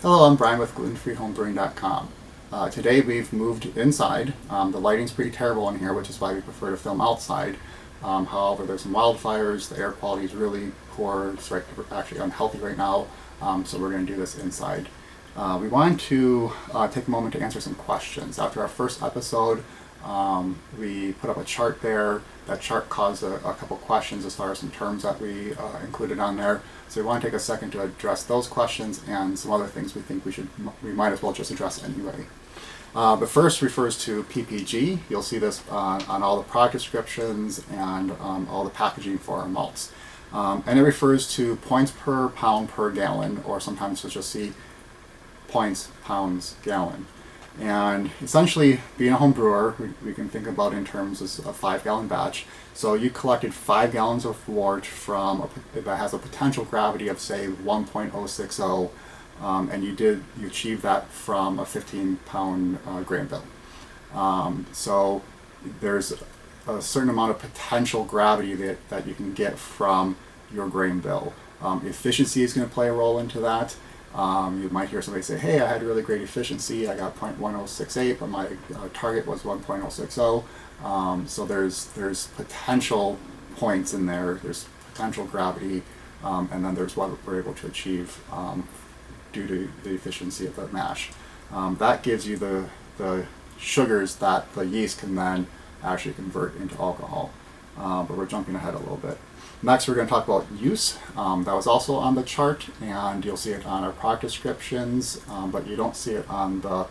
Hello, I'm Brian with glutenfreehomebrewing.com. Today we've moved inside. The lighting's pretty terrible in here, which is why we prefer to film outside. However, there's some wildfires, the air quality is really poor, it's actually unhealthy right now, so we're going to do this inside. We wanted to take a moment to answer some questions. After our first episode, we put up a chart there. That chart caused a couple questions as far as some terms that we included on there. So we want to take a second to address those questions and some other things we think we might as well just address anyway. The first refers to PPG. You'll see this on all the product descriptions and all the packaging for our malts. And it refers to points per pound per gallon, or sometimes you'll just see points, pounds, gallon. And essentially, being a home brewer, we can think about it in terms of a 5-gallon batch. So you collected 5 gallons of wort that has a potential gravity of, say, 1.060, and you achieved that from a 15-pound grain bill. So there's a certain amount of potential gravity that you can get from your grain bill. Efficiency is going to play a role into that. You might hear somebody say, hey, I had really great efficiency, I got 0.1068, but my target was 1.060. So there's potential points in there, there's potential gravity, and then there's what we're able to achieve due to the efficiency of the mash. That gives you the sugars that the yeast can then actually convert into alcohol. But we're jumping ahead a little bit. Next, we're going to talk about use. That was also on the chart, and you'll see it on our product descriptions, but you don't see it on the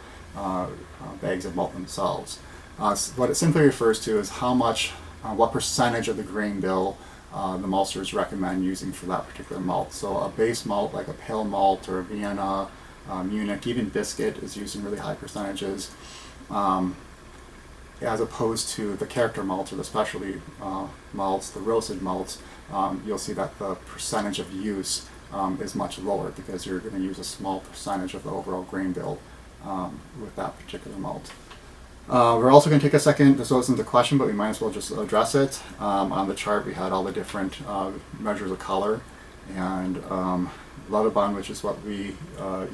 bags of malt themselves. What it simply refers to is what percentage of the grain bill the maltsters recommend using for that particular malt. So a base malt like a pale malt or a Vienna, Munich, even biscuit is used in really high percentages. As opposed to the character malts or the specialty malts, the roasted malts, you'll see that the percentage of use is much lower because you're going to use a small percentage of the overall grain bill with that particular malt. We're also going to take a second, this wasn't the question, but we might as well just address it. On the chart we had all the different measures of color, and Lovibond, which is what we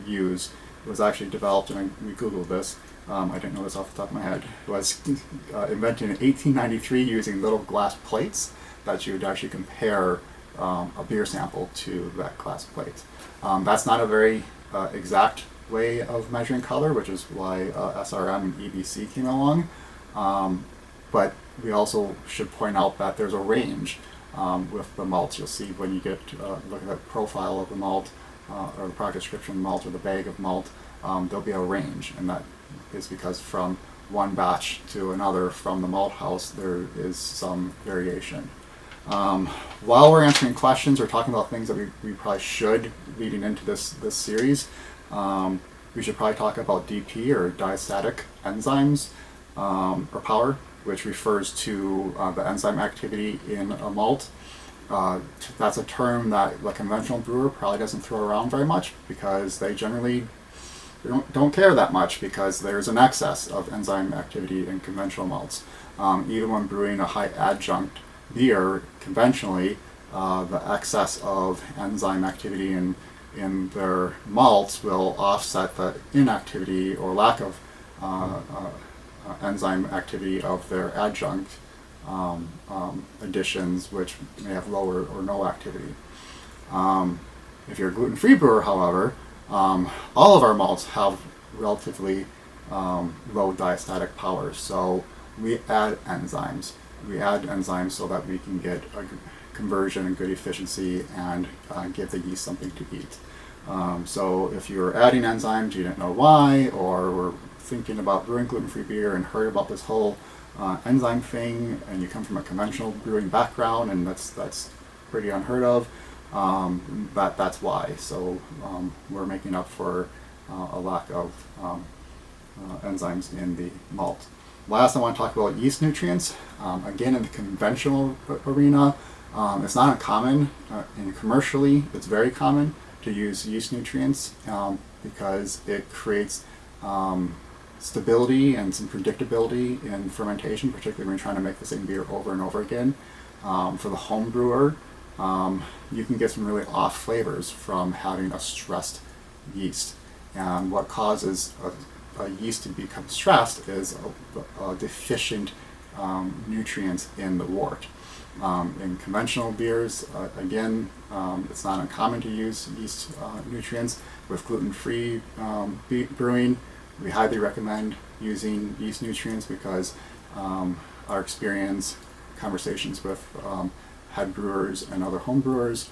use, was actually developed, and we Googled this. I didn't know this off the top of my head. It was invented in 1893 using little glass plates that you would actually compare a beer sample to that glass plate. That's not a very exact way of measuring color, which is why SRM and EBC came along. But we also should point out that there's a range with the malts. You'll see when you look at the profile of the malt or the product description of the malt or the bag of malt, there'll be a range, and that is because from one batch to another from the malt house there is some variation. While we're answering questions or talking about things that we probably should leading into this series, we should probably talk about DP or diastatic enzymes or power, which refers to the enzyme activity in a malt. That's a term that the conventional brewer probably doesn't throw around very much because they generally don't care that much because there's an excess of enzyme activity in conventional malts. Even when brewing a high adjunct beer conventionally, the excess of enzyme activity in their malts will offset the inactivity or lack of enzyme activity of their adjunct additions, which may have lower or no activity. If you're a gluten-free brewer, however, all of our malts have relatively low diastatic power, so we add enzymes. We add enzymes so that we can get a conversion and good efficiency and give the yeast something to eat. So if you're adding enzymes, you didn't know why, or were thinking about brewing gluten-free beer and heard about this whole enzyme thing, and you come from a conventional brewing background, and that's pretty unheard of, that's why. So we're making up for a lack of enzymes in the malt. Last, I want to talk about yeast nutrients. Again, in the conventional arena, it's not uncommon. And commercially, it's very common to use yeast nutrients because it creates stability and some predictability in fermentation, particularly when you're trying to make the same beer over and over again. For the home brewer, you can get some really off flavors from having a stressed yeast. And what causes a yeast to become stressed is a deficient nutrients in the wort. In conventional beers, again, it's not uncommon to use yeast nutrients. With gluten-free brewing, we highly recommend using yeast nutrients because our experience, conversations with head brewers and other home brewers,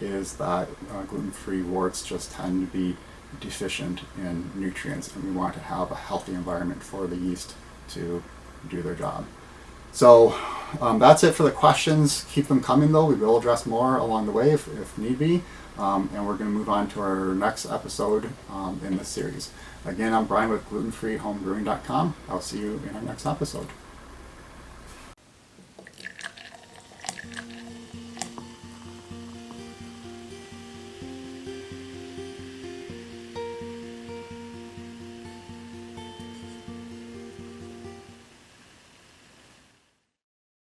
is that gluten-free worts just tend to be deficient in nutrients, and we want to have a healthy environment for the yeast to do their job. So that's it for the questions. Keep them coming though. We will address more along the way if need be. And we're going to move on to our next episode in this series. Again, I'm Brian with glutenfreehomebrewing.com. I'll see you in our next episode.